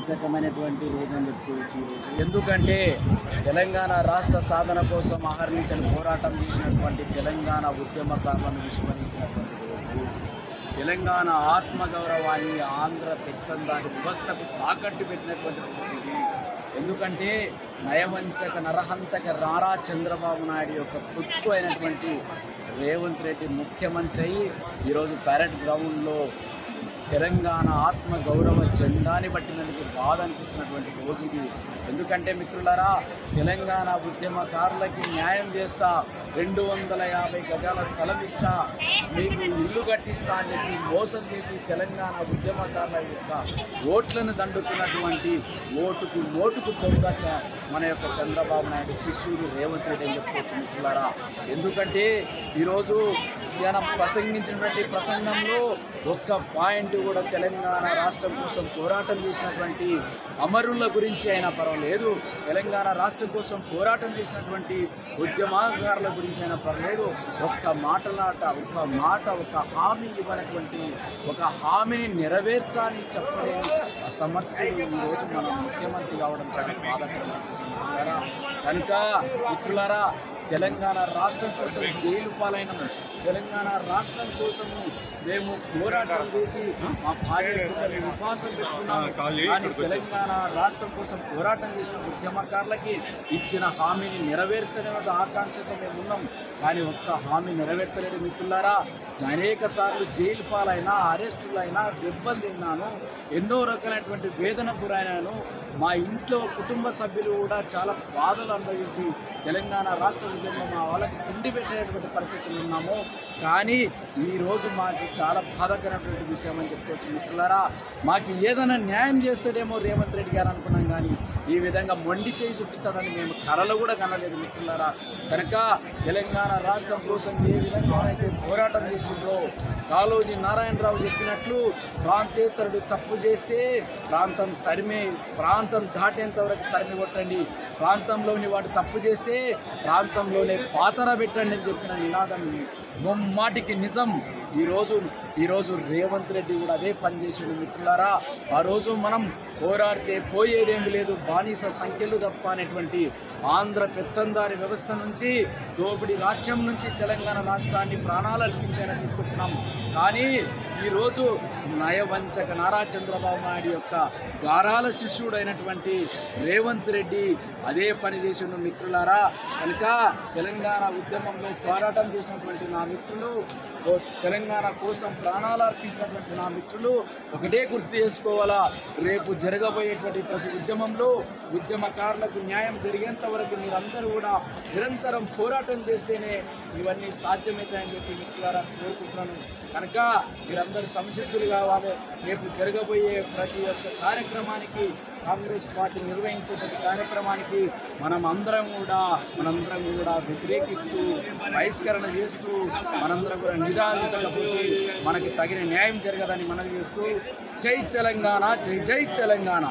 నయవంచకమైనటువంటి రోజు అని చెప్పుకోవచ్చు ఈరోజు. ఎందుకంటే తెలంగాణ రాష్ట్ర సాధన కోసం అహర్నిశలు పోరాటం చేసినటువంటి తెలంగాణ ఉద్యమకారులను విస్మరించినటువంటి రోజు. తెలంగాణ ఆత్మగౌరవాన్ని ఆంధ్ర పెత్తందారి వ్యవస్థకు తాకట్టు పెట్టినటువంటి రోజు ఇది. ఎందుకంటే నయవంచక నరహంతక నారా చంద్రబాబు నాయుడు యొక్క పుత్రు అయినటువంటి రేవంత్ రెడ్డి ముఖ్యమంత్రి అయ్యి ఈరోజు ప్యారెడ్ గ్రౌండ్లో తెలంగాణ ఆత్మగౌరవ జెండాని పట్టినందుకు బాధ అనిపిస్తున్నటువంటి రోజు ఇది. ఎందుకంటే మిత్రులారా, తెలంగాణ ఉద్యమకారులకి న్యాయం చేస్తా, 250 గజాల స్థలం ఇస్తా, మీకు ఇల్లు కట్టిస్తా అని చెప్పి మోసం చేసి తెలంగాణ ఉద్యమకారుల యొక్క ఓట్లను దండుకున్నటువంటి ఓటుకు నోటుకు దొంగ మన యొక్క చంద్రబాబు నాయుడు శిష్యుడు రేవంత్ రెడ్డి అని చెప్పుకోవచ్చు మిత్రులారా. ఎందుకంటే ఈరోజు ఆయన ప్రసంగించినటువంటి ప్రసంగంలో ఒక్క పాయింట్ కూడా తెలంగాణ రాష్ట్రం కోసం పోరాటం చేసినటువంటి అమరుల గురించి అయినా పర్వాలేదు, తెలంగాణ రాష్ట్రం కోసం పోరాటం చేసినటువంటి ఉద్యమకారుల గురించి అయినా పర్వాలేదు, ఒక్క హామీ ఇవ్వనటువంటి, ఒక హామీని నెరవేర్చాలని చెప్పలేని అసమర్థుడు ఈరోజు మన ముఖ్యమంత్రి కావడం చాలా బాధాకరం. కనుక మిత్రులారా, తెలంగాణ రాష్ట్రం కోసం జైలు పాలైనము, తెలంగాణ రాష్ట్రం కోసము మేము పోరాటం చేసి మా భార్య ఉపవాసం పెట్టుకున్నాము. కానీ తెలంగాణ రాష్ట్రం కోసం పోరాటం చేసిన ఉద్యమకారులకి ఇచ్చిన హామీని నెరవేర్చలేని ఆకాంక్షతో మేము ఉన్నాం. కానీ ఒక్క హామీ నెరవేర్చలేదు మిత్రులారా. అనేక సార్లు జైలు పాలైనా, అరెస్టులైనా, దెబ్బలు తిన్నాను, ఎన్నో రకాలైనటువంటి వేదన గురైనాను. మా ఇంట్లో కుటుంబ సభ్యులు కూడా చాలా బాధలు అనుభవించి తెలంగాణ రాష్ట్ర ఉద్యమంలో మా వాళ్ళకి తిండి పెట్టేటువంటి పరిస్థితులు ఉన్నాము. కానీ ఈరోజు మాకు చాలా బాధాకరమైనటువంటి విషయం అని చెప్పుకోవచ్చు మిత్రులారా. మాకు ఏదైనా న్యాయం చేస్తాడేమో రేవంత్ రెడ్డి గారు అనుకున్నాం, కానీ ఈ విధంగా మొండి చేయి చూపిస్తాడని మేము కలలు కూడా కనలేదు మిత్రులారా. కనుక తెలంగాణ రాష్ట్రం కోసం ఏ విధంగా అయితే పోరాటం చేసిందో, కాళోజీ నారాయణరావు చెప్పినట్లు ప్రాంతేతరుడు తప్పు చేస్తే ప్రాంతం దాటేంత వరకు తరిమి కొట్టండి, ప్రాంతంలోని వాడు తప్పు చేస్తే ప్రాంతంలోనే పాతర పెట్టండి అని చెప్పిన నినాదం ముమ్మాటికి నిజం. ఈరోజు రేవంత్ రెడ్డి కూడా అదే పనిచేసాడు మిత్రులారా. ఆ రోజు మనం పోరాడితే పోయేదేమి లేదు, బానిస సంఖ్యలు తప్ప అనేటువంటి ఆంధ్ర పెత్తందారి వ్యవస్థ నుంచి, దోపిడీ రాజ్యం నుంచి తెలంగాణ రాష్ట్రాన్ని ప్రాణాలు అర్పించాలని తీసుకొచ్చినాం. కానీ ఈరోజు నయవంచక నారా చంద్రబాబు నాయుడు యొక్క గారాల శిష్యుడైనటువంటి రేవంత్ రెడ్డి అదే పని చేసిండు మిత్రులారా. కనుక తెలంగాణ ఉద్యమంలో పోరాటం చేసినటువంటి నా మిత్రులు, తెలంగాణ కోసం ప్రాణాలు అర్పించినటువంటి నా మిత్రులు ఒకటే గుర్తు చేసుకోవాలా, రేపు జరగబోయేటువంటి ప్రతి ఉద్యమంలో ఉద్యమకారులకు న్యాయం జరిగేంత వరకు మీరందరూ కూడా నిరంతరం పోరాటం చేస్తేనే ఇవన్నీ సాధ్యమవుతాయని చెప్పి మిత్రులారా కోరుకుంటున్నాను. కనుక మీరందరూ సంసిద్ధులు కావాలి. రేపు జరగబోయే ప్రతి ఒక్క కార్యక్రమానికి, కాంగ్రెస్ పార్టీ నిర్వహించేటువంటి కార్యక్రమానికి మనందరం కూడా వ్యతిరేకిస్తూ, బహిష్కరణ చేస్తూ, మనందరం కూడా నిదానించకపోతే మనకి తగిన న్యాయం జరగదని మనం చేస్తూ, జై తెలంగాణ, జై జై తెలంగాణ.